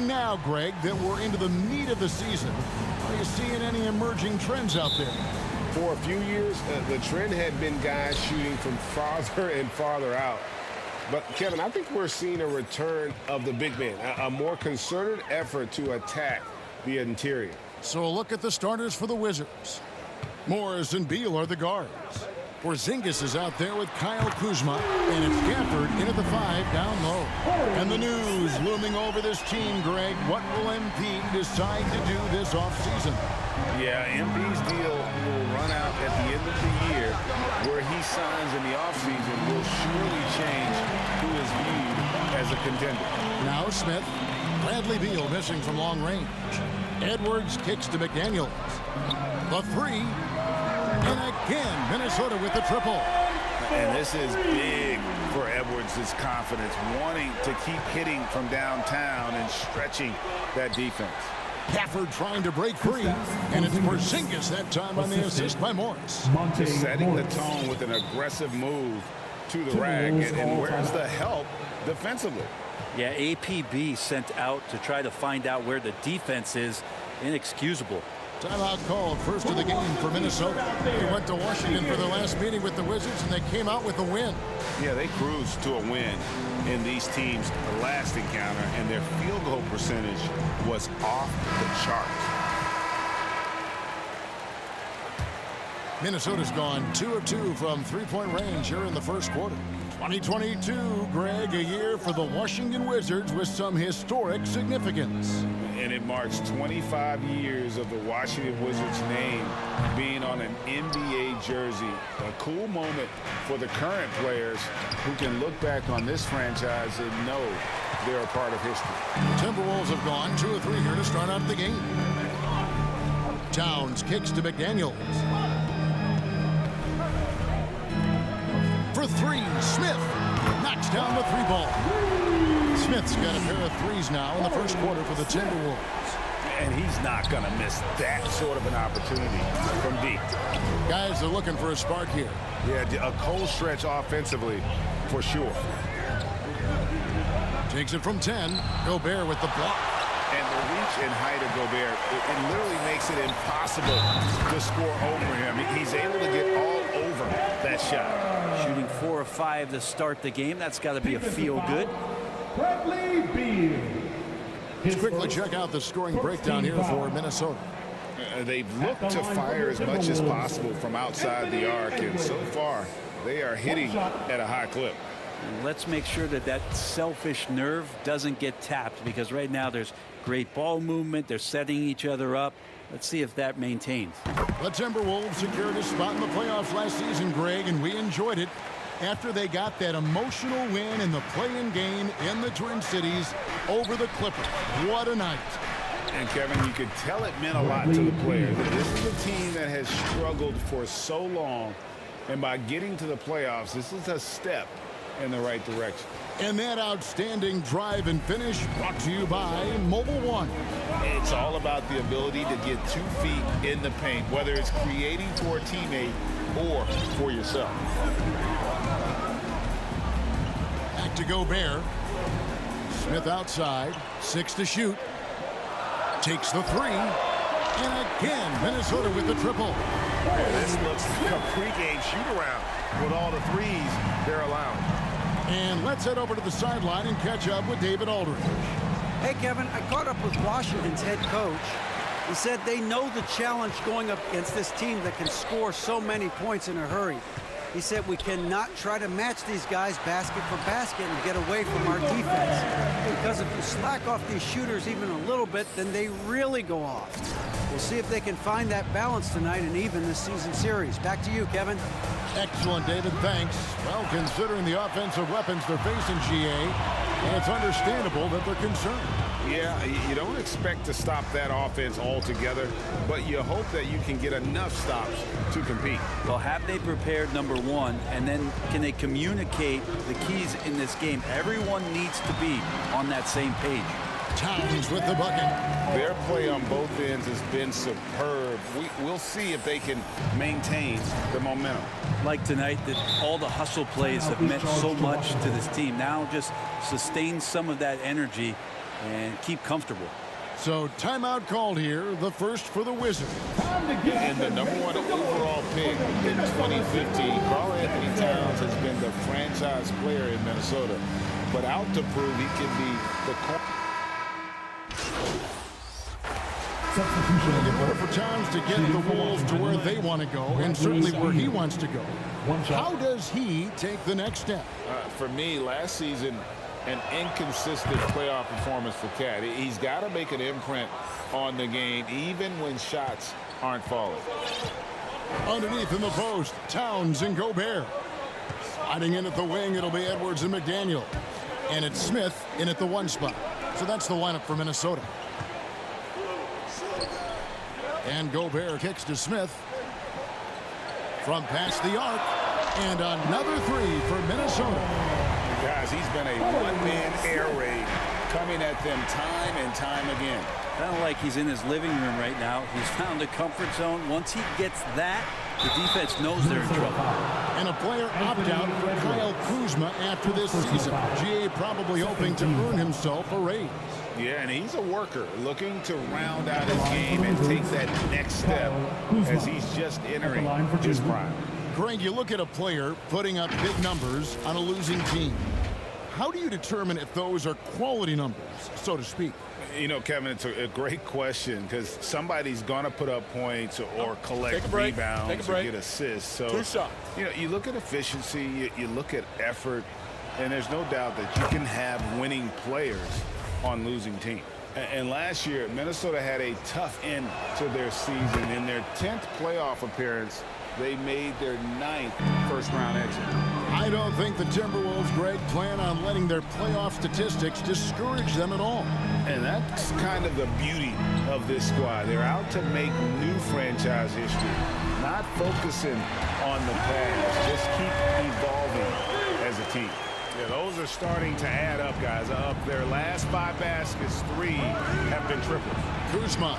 And now, Greg, that we're into the meat of the season, are you seeing any emerging trends out there? For a few years, the trend had been guys shooting from farther and farther out. But, Kevin, I think we're seeing a return of the big man, a more concerted effort to attack the interior. So a look at the starters for the Wizards. Morris and Beal are the guards. Porzingis is out there with Kyle Kuzma, and it's Gafford in at the 5 down low. And the news looming over this team, Greg. What will MP decide to do this offseason? Yeah, MP's deal will run out at the end of the year. Where he signs in the offseason will surely change who is viewed as a contender. Now Smith. Bradley Beal missing from long range. Edwards kicks to McDaniels. The 3. And again, Minnesota with the triple. And this is big for Edwards' confidence, wanting to keep hitting from downtown and stretching that defense. Gafford trying to break free, and it's Porzingis that time on the assist by Morris. Just setting the tone with an aggressive move to the rack, and where's the help defensively? Yeah, APB sent out to try to find out where the defense is. Inexcusable. Timeout call, first of the game for Minnesota. They went to Washington for their last meeting with the Wizards, and they came out with a win. Yeah, they cruised to a win in these teams' last encounter, and their field goal percentage was off the charts. Minnesota's gone 2 of 2 from three-point range here in the first quarter. 2022, Greg, a year for the Washington Wizards with some historic significance. And it marks 25 years of the Washington Wizards name being on an NBA jersey. A cool moment for the current players who can look back on this franchise and know they're a part of history. The Timberwolves have gone 2 of 3 here to start out the game. Towns kicks to McDaniels. For 3, Smith knocks down the 3 ball. Smith's got a pair of threes now in the first quarter for the Timberwolves. And he's not going to miss that sort of an opportunity from deep. Guys are looking for a spark here. Yeah, a cold stretch offensively for sure. Takes it from 10. Gobert with the block. And the reach and height of Gobert, it literally makes it impossible to score over him. He's able to get all over that shot. Shooting 4 of 5 to start the game. That's got to be a feel-good. Bradley Beal. Let's quickly check out the scoring breakdown here for Minnesota. They've looked to fire as much as possible from outside the arc, and so far they are hitting at a high clip. Let's make sure that that selfish nerve doesn't get tapped, because right now there's great ball movement. They're setting each other up. Let's see if that maintains. The Timberwolves secured a spot in the playoffs last season, Greg, and we enjoyed it after they got that emotional win in the play-in game in the Twin Cities over the Clippers. What a night. And, Kevin, you could tell it meant a lot to the players. This is a team that has struggled for so long, and by getting to the playoffs, this is a step in the right direction. And that outstanding drive and finish brought to you by Mobile One. It's all about the ability to get 2 feet in the paint, whether it's creating for a teammate or for yourself. Back to Gobert. Smith outside. 6 to shoot. Takes the 3. And again, Minnesota with the triple. This looks like a pregame shoot-around with all the threes they're allowing. And let's head over to the sideline and catch up with David Aldridge. Hey, Kevin, I caught up with Washington's head coach. He said they know the challenge going up against this team that can score so many points in a hurry. He said we cannot try to match these guys basket for basket and get away from our defense. Because if you slack off these shooters even a little bit, then they really go off. We'll see if they can find that balance tonight and even this season series. Back to you, Kevin. Excellent, David. Thanks. Well, considering the offensive weapons they're facing, GA, it's understandable that they're concerned. Yeah, you don't expect to stop that offense altogether, but you hope that you can get enough stops to compete. Well, have they prepared, number one, and then can they communicate the keys in this game? Everyone needs to be on that same page. Towns with the bucket. Their play on both ends has been superb. We'll see if they can maintain the momentum. Like tonight, that all the hustle plays have meant so much to this team. Now just sustain some of that energy and keep comfortable. So timeout called here, the first for the Wizards. And the #1 overall pick in 2015, Karl Anthony Towns has been the franchise player in Minnesota, but out to prove he can be the In order for Towns to get the Wolves to where they want to go, and certainly where he wants to go, how does he take the next step? For me, last season, an inconsistent playoff performance for Cat. He's got to make an imprint on the game, even when shots aren't falling. Underneath in the post, Towns and Gobert. Sliding in at the wing, it'll be Edwards and McDaniel. And it's Smith in at the 1 spot. So that's the lineup for Minnesota. And Gobert kicks to Smith. From past the arc. And another 3 for Minnesota. Guys, he's been a one-man air raid coming at them time and time again. Kind of like he's in his living room right now. He's found a comfort zone. Once he gets that, the defense knows they're in trouble. And a player opt-out for Kyle Kuzma after this season. GA probably hoping to earn himself a raise. Yeah, and he's a worker looking to round out his game and take that next step as he's just entering his prime. Greg, you look at a player putting up big numbers on a losing team. How do you determine if those are quality numbers, so to speak? You know, Kevin, it's a great question because somebody's going to put up points or collect rebounds or get assists. So, you know, you look at efficiency, you look at effort, and there's no doubt that you can have winning players on losing teams. And last year, Minnesota had a tough end to their season. In their 10th playoff appearance, they made their 9th first-round exit. I don't think the Timberwolves, Greg, plan on letting their playoff statistics discourage them at all. And that's kind of the beauty of this squad. They're out to make new franchise history, not focusing on the past. Just keep evolving as a team. Yeah, those are starting to add up, guys. Up their last 5 baskets, 3 have been triples. Kuzma,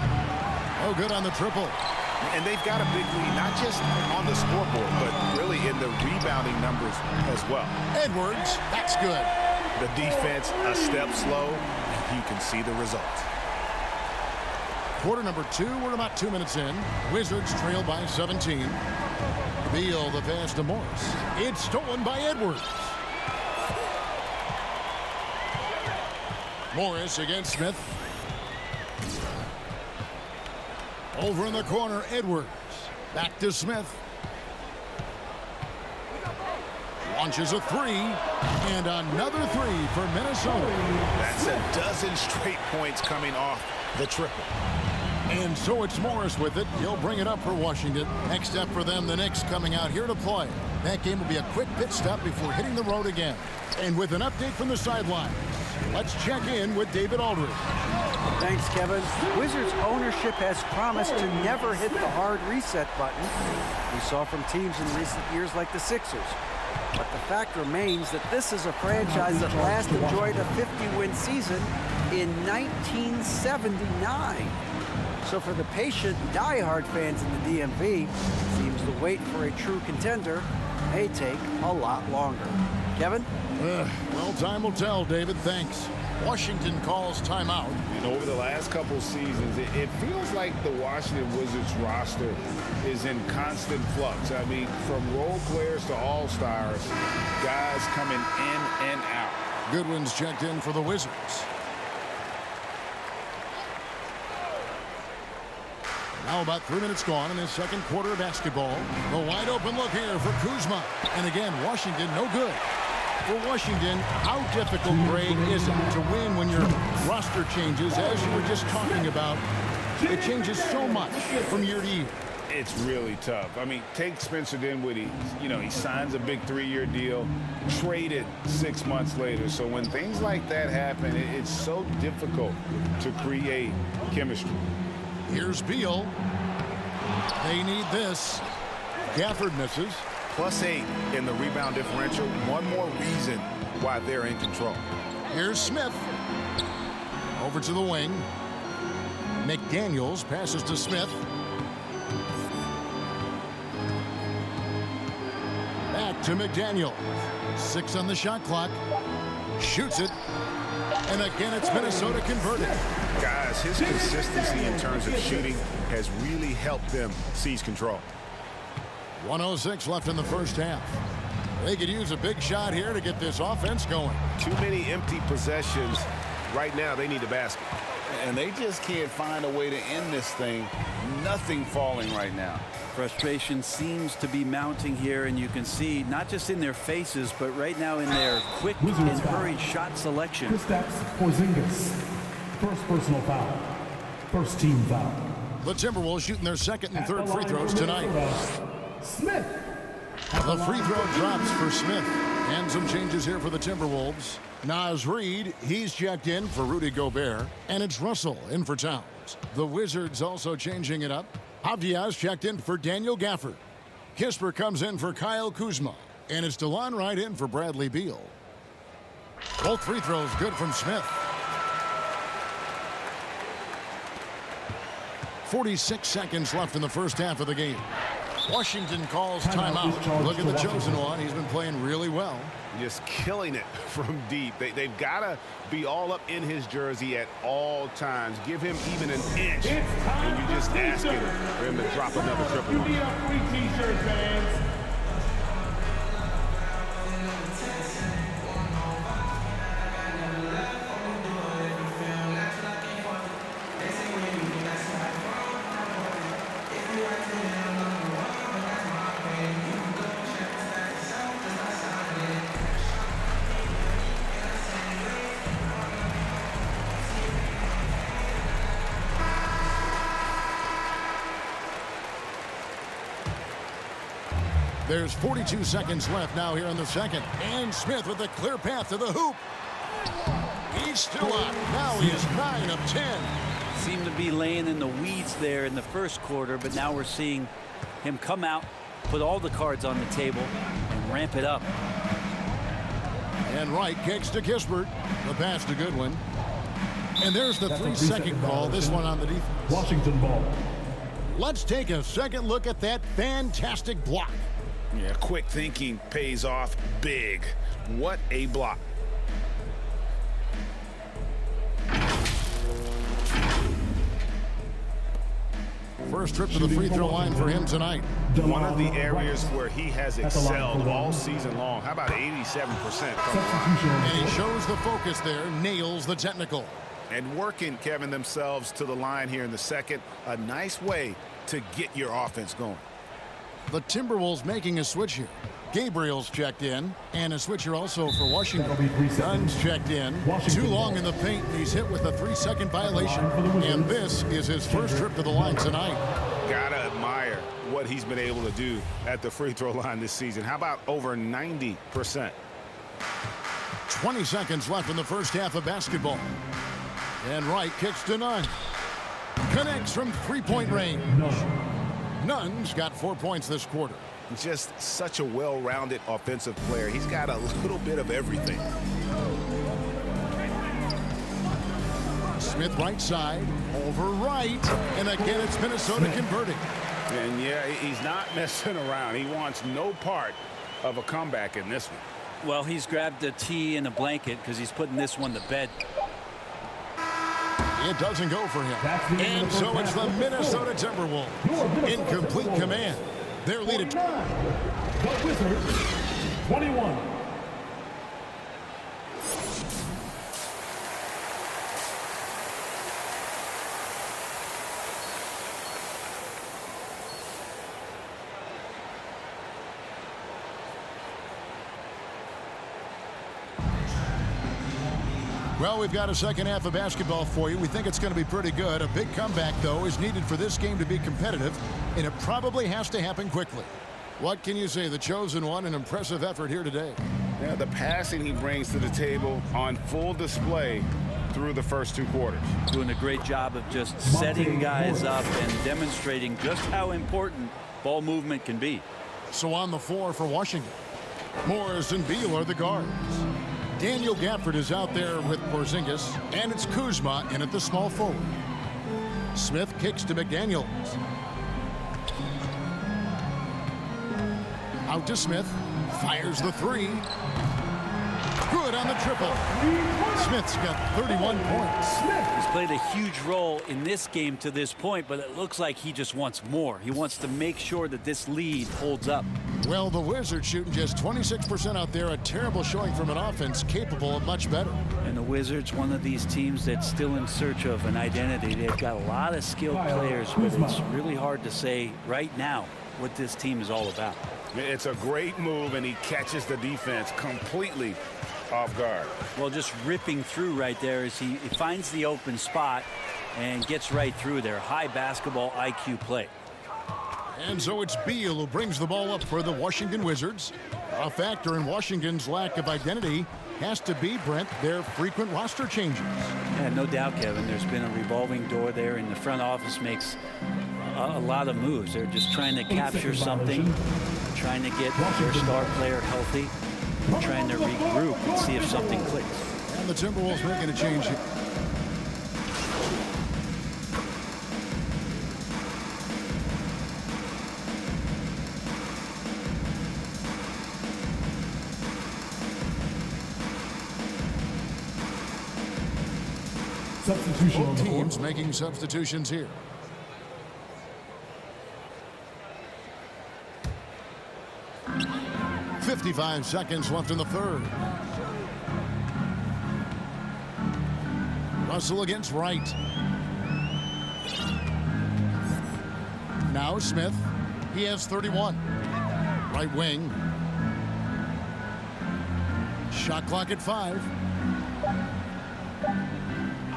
oh, good on the triple. And they've got a big lead, not just on the scoreboard, but really in the rebounding numbers as well. Edwards, that's good. The defense a step slow, and you can see the results. Quarter number 2, we're about 2 minutes in. Wizards trail by 17. Beal, the pass to Morris. It's stolen by Edwards. Morris against Smith. Over in the corner, Edwards. Back to Smith. Launches a 3. And another 3 for Minnesota. That's a dozen straight points coming off the triple. And so it's Morris with it. He'll bring it up for Washington. Next step for them, the Knicks coming out here to play. That game will be a quick pit stop before hitting the road again. And with an update from the sidelines, let's check in with David Aldridge. Thanks, Kevin. Wizards ownership has promised to never hit the hard reset button we saw from teams in recent years like the Sixers. But the fact remains that this is a franchise that last enjoyed a 50-win season in 1979. So for the patient, diehard fans in the DMV, it seems the wait for a true contender may take a lot longer. Kevin? Well, time will tell, David. Thanks. Washington calls timeout. And over the last couple seasons, it feels like the Washington Wizards roster is in constant flux. I mean, from role players to all-stars, guys coming in and out. Goodwin's checked in for the Wizards. Now about 3 minutes gone in this second quarter of basketball. The wide open look here for Kuzma. And again, Washington no good. For Washington, how difficult, Greg, is it to win when your roster changes, as you were just talking about? It changes so much from year to year. It's really tough. I mean, take Spencer Dinwiddie. You know, he signs a big 3-year deal, traded 6 months later. So when things like that happen, it's so difficult to create chemistry. Here's Beal. They need this. Gafford misses. +8 in the rebound differential. One more reason why they're in control. Here's Smith. Over to the wing. McDaniels passes to Smith. Back to McDaniel. 6 on the shot clock. Shoots it. And again, it's Minnesota converted. Guys, his consistency in terms of shooting has really helped them seize control. 1:06 left in the first half. They could use a big shot here to get this offense going. Too many empty possessions. Right now, they need a basket. And they just can't find a way to end this thing. Nothing falling right now. Frustration seems to be mounting here, and you can see not just in their faces, but right now in their quick and hurried shot selection. Kristaps Porzingis. First personal foul. First team foul. The Timberwolves shooting their second and third free throws tonight. Smith. The free throw drops for Smith. And some changes here for the Timberwolves. Naz Reid, he's checked in for Rudy Gobert. And it's Russell in for Towns. The Wizards also changing it up. Avdiaz checked in for Daniel Gafford. Kisper comes in for Kyle Kuzma. And it's DeLon Wright in for Bradley Beal. Both free throws good from Smith. 46 seconds left in the first half of the game. Washington calls timeout. Look at the chosen one. He's been playing really well. Just killing it from deep. They've got to be all up in his jersey at all times. Give him even an inch, and you just asking for him to drop another triple. Give me a free t-shirt, fans. There's 42 seconds left now here in the second. And Smith with a clear path to the hoop. He's still up. Now he is 9 of 10. Seemed to be laying in the weeds there in the first quarter, but now we're seeing him come out, put all the cards on the table, and ramp it up. And Wright kicks to Kispert. The pass to Goodwin. And there's the 3-second call. This one on the defense. Washington ball. Let's take a second look at that fantastic block. Yeah, quick thinking pays off big. What a block. First trip to the free throw line for him tonight. One of the areas where he has excelled all season long. How about 87% from the line? And he shows the focus there, nails the technical. And working, Kevin, themselves to the line here in the second. A nice way to get your offense going. The Timberwolves making a switch here. Gabriel's checked in, and a switch here also for Washington. Dunn's checked in. Too long in the paint, and he's hit with a 3-second violation. And this is his first trip to the line tonight. Gotta admire what he's been able to do at the free throw line this season. How about over 90%? 20 seconds left in the first half of basketball. And Wright kicks to Nunn. Connects from three-point range. Nunn's got 4 points this quarter. Just such a well-rounded offensive player. He's got a little bit of everything. Smith right side, over Wright, and again it's Minnesota converting. And yeah, he's not messing around. He wants no part of a comeback in this one. Well, he's grabbed a tee and a blanket because he's putting this one to bed. It doesn't go for him. And so it's the Minnesota Timberwolves in complete command. Their lead at 9. The Wizards, 21. Well, we've got a second half of basketball for you. We think it's going to be pretty good. A big comeback, though, is needed for this game to be competitive, and it probably has to happen quickly. What can you say? The chosen one, an impressive effort here today. Yeah, the passing he brings to the table on full display through the first 2 quarters. Doing a great job of just setting guys up and demonstrating just how important ball movement can be. So on the floor for Washington, Morris and Beal are the guards. Daniel Gafford is out there with Porzingis, and it's Kuzma in at the small forward. Smith kicks to McDaniels. Out to Smith, fires the 3. Good on the triple. Smith's got 31 points. He's played a huge role in this game to this point, but it looks like he just wants more. He wants to make sure that this lead holds up. Well, the Wizards shooting just 26% out there. A terrible showing from an offense capable of much better. And the Wizards, one of these teams that's still in search of an identity. They've got a lot of skilled players, but it's really hard to say right now what this team is all about. It's a great move, and he catches the defense completely off guard. Well, just ripping through right there as he finds the open spot and gets right through there. High basketball IQ play. And so it's Beal who brings the ball up for the Washington Wizards. A factor in Washington's lack of identity has to be, Brent, their frequent roster changes. Yeah, no doubt, Kevin. There's been a revolving door there, and the front office makes a lot of moves. They're just trying to capture something, trying to get their star player healthy, trying to regroup and see if something clicks. And the Timberwolves making a change here. Substitution on Both the court. teams making substitutions here. .55 seconds left in the third. Russell against Wright. Now Smith. He has 31. Right wing. Shot clock at 5.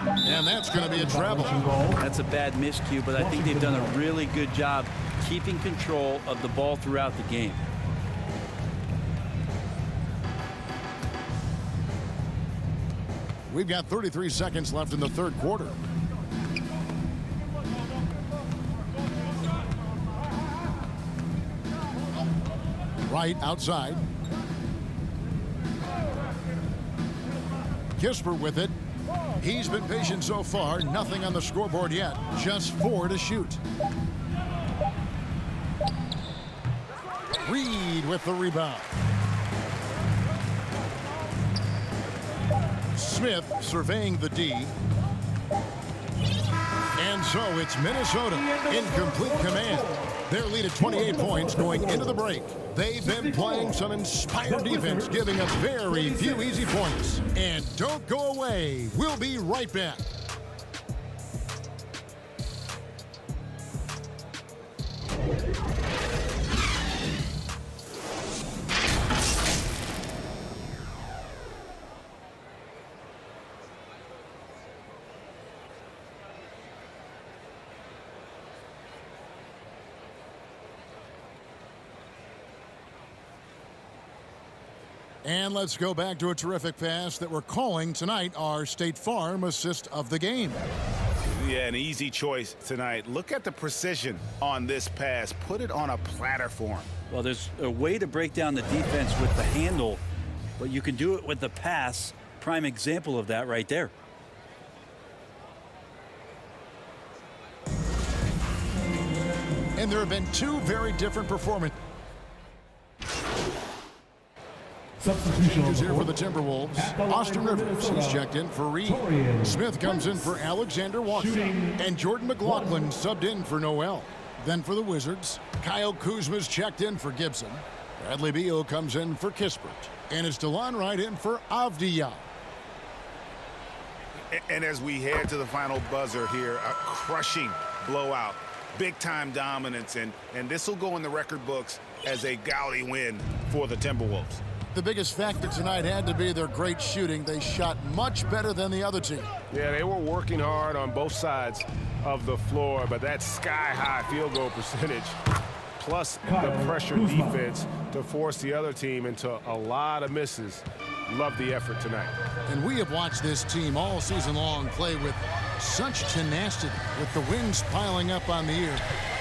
And that's going to be a travel. That's a bad miscue, but I think they've done a really good job keeping control of the ball throughout the game. We've got 33 seconds left in the third quarter. Right outside. Kispert with it. He's been patient so far. Nothing on the scoreboard yet. Just 4 to shoot. Reed with the rebound. Smith surveying the D. And so it's Minnesota in complete command. Their lead at 28 points going into the break. They've been playing some inspired defense, giving up very few easy points. And don't go away. We'll be right back. And let's go back to a terrific pass that we're calling tonight our State Farm assist of the game. Yeah, an easy choice tonight. Look at the precision on this pass. Put it on a platter for him. Well, there's a way to break down the defense with the handle, but you can do it with the pass. Prime example of that right there. And there have been 2 very different performances Substitution on the here for court. the Timberwolves. Austin Rivers is checked in for Reed. Smith comes in for Alexander Walker. And Jordan McLaughlin subbed in for Noel. Then for the Wizards, Kyle Kuzma's checked in for Gibson. Bradley Beal comes in for Kispert. And it's DeLon Wright in for Avdija. And as we head to the final buzzer here, a crushing blowout, big-time dominance, and this will go in the record books as a gaudy win for the Timberwolves. The biggest factor tonight had to be their great shooting. They shot much better than the other team. Yeah, they were working hard on both sides of the floor, but that sky-high field goal percentage plus the pressure defense to force the other team into a lot of misses. Love the effort tonight. And we have watched this team all season long play with such tenacity, with the wins piling up on the year.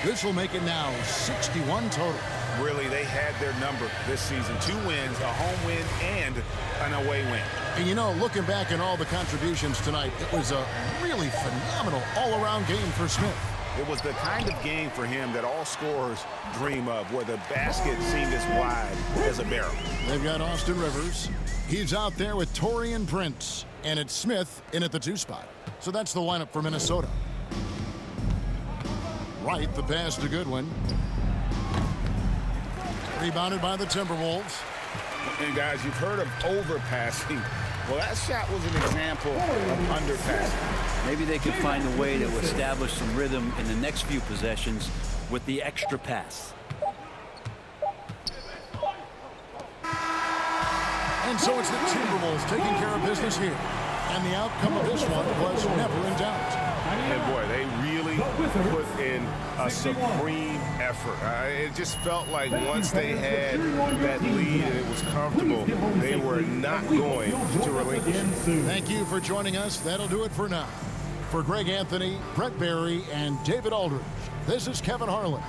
This will make it now 61 total. Really, they had their number this season. 2 wins, a home win, and an away win. And you know, looking back at all the contributions tonight, it was a really phenomenal all-around game for Smith. It was the kind of game for him that all scorers dream of, where the basket seemed as wide as a barrel. They've got Austin Rivers. He's out there with Torian Prince, and it's Smith in at the 2 spot. So that's the lineup for Minnesota. Right, the pass to Goodwin. Rebounded by the Timberwolves. And guys, you've heard of overpassing. Well, that shot was an example of underpassing. Maybe they could find a way to establish some rhythm in the next few possessions with the extra pass. And so it's the Timberwolves taking care of business here. And the outcome of this one was never in doubt. And boy, they really put in a supreme effort. It just felt like once they had that lead and it was comfortable, they were not going to relinquish. Thank you for joining us. That'll do it for now. For Greg Anthony, Brett Barry, and David Aldridge, this is Kevin Harlan.